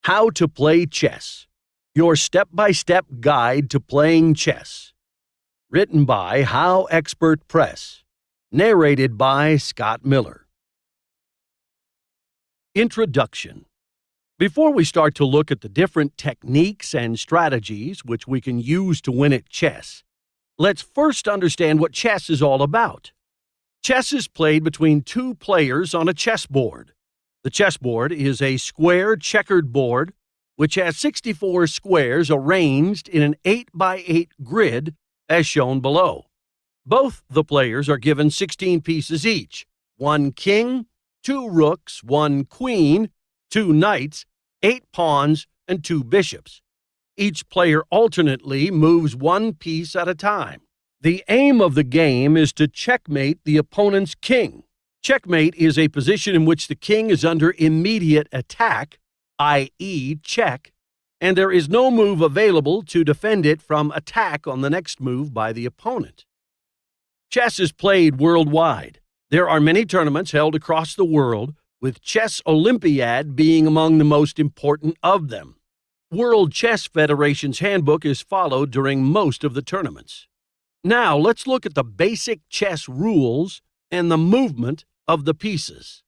How to Play Chess, Your Step-by-Step Guide to Playing Chess. Written by HowExpert Press. Narrated by Scott Miller. Introduction. Before we start to look at the different techniques and strategies which we can use to win at chess, let's first understand what chess is all about. Chess is played between two players on a chessboard. The chessboard is a square checkered board which has 64 squares arranged in an 8x8 grid as shown below. Both the players are given 16 pieces each, 1 king, 2 rooks, 1 queen, 2 knights, 8 pawns, and 2 bishops. Each player alternately moves 1 piece at a time. The aim of the game is to checkmate the opponent's king. Checkmate is a position in which the king is under immediate attack, i.e. check, and there is no move available to defend it from attack on the next move by the opponent. Chess is played worldwide. There are many tournaments held across the world, with Chess Olympiad being among the most important of them. World Chess Federation's handbook is followed during most of the tournaments. Now let's look at the basic chess rules and the movement of the pieces.